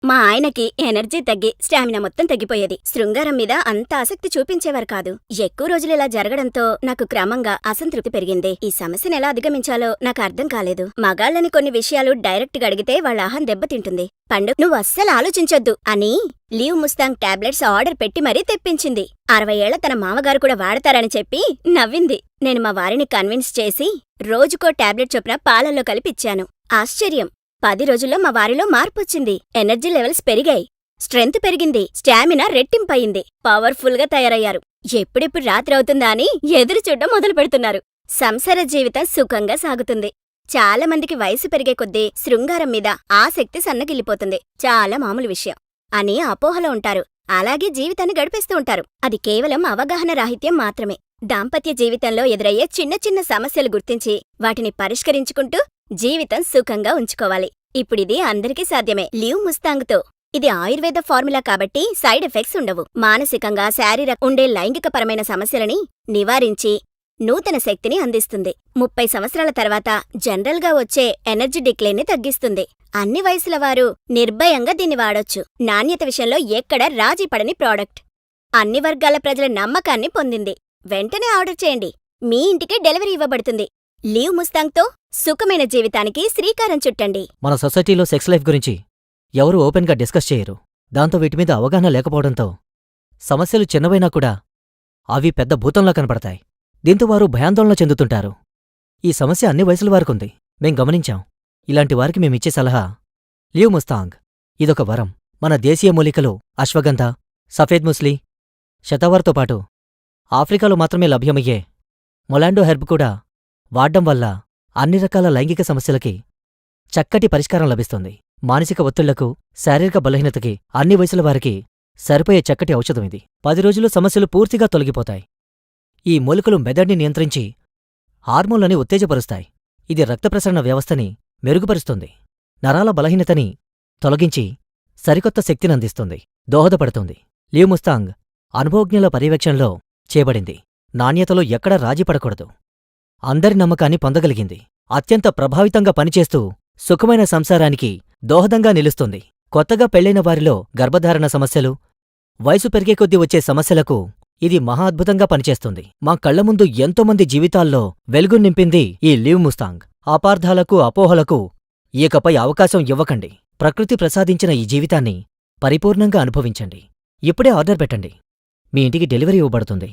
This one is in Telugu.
మా ఆయనకి ఎనర్జీ తగ్గి స్టామినా మొత్తం తగ్గిపోయేది. శృంగారం మీద అంత ఆసక్తి చూపించేవారు కాదు. ఎక్కువ రోజులు ఇలా జరగడంతో నాకు క్రమంగా అసంతృప్తి పెరిగింది. ఈ సమస్యను ఎలా అధిగమించాలో నాకు అర్థం కాలేదు. మగాళ్ళని కొన్ని విషయాలు డైరెక్ట్ గా అడిగితే వాళ్ళ ఆహం దెబ్బతింటుంది. పండు, నువ్వు అస్సలు ఆలోచించొద్దు అని లీవ్ ముస్తాంగ్ టాబ్లెట్స్ ఆర్డర్ పెట్టి మరీ తెప్పించింది. 60 ఏళ్ల తన మామగారు కూడా వాడతారని చెప్పి నవ్వింది. నేను మా వారిని కన్విన్స్ చేసి రోజుకో టాబ్లెట్ చొప్పున పాలల్లో కలిపిచ్చాను. ఆశ్చర్యం! 10 రోజుల్లో మా వారిలో మార్పొచ్చింది. ఎనర్జీ లెవెల్స్ పెరిగాయి, స్ట్రెంగ్త్ పెరిగింది, స్టామినా రెట్టింపయింది, పవర్ఫుల్ గా తయారయ్యారు. ఎప్పుడెప్పుడు రాత్రి అవుతుందా అని ఎదురు చూడడం మొదలు పెడుతున్నారు. సంసార జీవితం సుఖంగా సాగుతుంది. చాలా మందికి వయసు పెరిగే కొద్దీ శృంగారం మీద ఆసక్తి సన్నగిల్లిపోతుంది. చాలా మామూలు విషయం అని అపోహలో ఉంటారు. అలాగే జీవితాన్ని గడిపేస్తూ ఉంటారు. అది కేవలం అవగాహన రాహిత్యం మాత్రమే. దాంపత్య జీవితంలో ఎదురయ్యే చిన్న చిన్న సమస్యలు గుర్తించి వాటిని పరిష్కరించుకుంటూ జీవితం సుఖంగా ఉంచుకోవాలి. ఇప్పుడిది అందరికీ సాధ్యమే లీవ్ ముస్తాంగ్తో. ఇది ఆయుర్వేద ఫార్ములా కాబట్టి సైడ్ ఎఫెక్ట్స్ ఉండవు. మానసికంగా, శారీరక ఉండే లైంగికపరమైన సమస్యలని నివారించి నూతన శక్తిని అందిస్తుంది. 30 సంవత్సరాల తర్వాత జనరల్ గా వచ్చే ఎనర్జీ డిక్లైన్ ని తగ్గిస్తుంది. అన్ని వయసుల వారు నిర్భయంగా దీన్ని వాడొచ్చు. నాణ్యత విషయంలో ఎక్కడా రాజీ పడని ప్రోడక్ట్. అన్ని వర్గాల ప్రజల నమ్మకాన్ని పొందింది. వెంటనే ఆర్డర్ చేయండి. మీ ఇంటికి డెలివరీ ఇవ్వబడుతుంది. లీవ్ ముస్తాంగ్తో సుఖమైన జీవితానికి శ్రీకారం చుట్టండి. మన సొసైటీలో సెక్స్ లైఫ్ గురించి ఎవరూ ఓపెన్గా డిస్కస్ చేయరు. దాంతో వీటిమీద అవగాహన లేకపోవడంతో సమస్యలు చిన్నవైనా కూడా అవి పెద్ద భూతంలా కనపడతాయి. దీంతో వారు భయాందోళన చెందుతుంటారు. ఈ సమస్య అన్ని వయసుల వారికుంది. మేం గమనించాం. ఇలాంటి వారికి మేమిచ్చే సలహా లీవ్ ముస్తాంగ్. ఇదొక వరం. మన దేశీయ మూలికలు అశ్వగంధ, సఫేద్ ముస్లి, శతావర్తో పాటు ఆఫ్రికాలో మాత్రమే లభ్యమయ్యే మొలాండో హెర్బ్ కూడా వాడ్డం వల్ల అన్ని రకాల లైంగిక సమస్యలకి చక్కటి పరిష్కారం లభిస్తుంది. మానసిక ఒత్తిళ్లకు, శారీరక బలహీనతకి అన్ని వయసుల వారికి సరిపోయే చక్కటి ఔషధం ఇది. 10 రోజుల్లో సమస్యలు పూర్తిగా తొలగిపోతాయి. ఈ మూలికలు మెదడుని నియంత్రించి హార్మోన్లని ఉత్తేజపరుస్తాయి. ఇది రక్త ప్రసరణ వ్యవస్థని మెరుగుపరుస్తుంది. నరాల బలహీనతని తొలగించి సరికొత్త శక్తినందిస్తుంది, దోహదపడుతుంది. లీవ్ ముస్తాంగ్ అనుభవజ్ఞుల పర్యవేక్షణలో చేయబడింది. నాణ్యతలో ఎక్కడా రాజీపడకూడదు. అందరి నమ్మకాన్ని పొందగలిగింది. అత్యంత ప్రభావితంగా పనిచేస్తూ సుఖమైన సంసారానికి దోహదంగా నిలుస్తుంది. కొత్తగా పెళ్లైన వారిలో గర్భధారణ సమస్యలు, వయసు పెరిగే కొద్దీ వచ్చే సమస్యలకు ఇది మహా అద్భుతంగా పనిచేస్తుంది. మా కళ్ల ముందు ఎంతోమంది జీవితాల్లో వెలుగు నింపింది ఈ లీవ్ ముస్తాంగ్. అపార్థాలకు, అపోహలకు ఇకపై అవకాశం ఇవ్వకండి. ప్రకృతి ప్రసాదించిన ఈ జీవితాన్ని పరిపూర్ణంగా అనుభవించండి. ఇప్పుడే ఆర్డర్ పెట్టండి. మీ ఇంటికి డెలివరీ ఇవ్వబడుతుంది.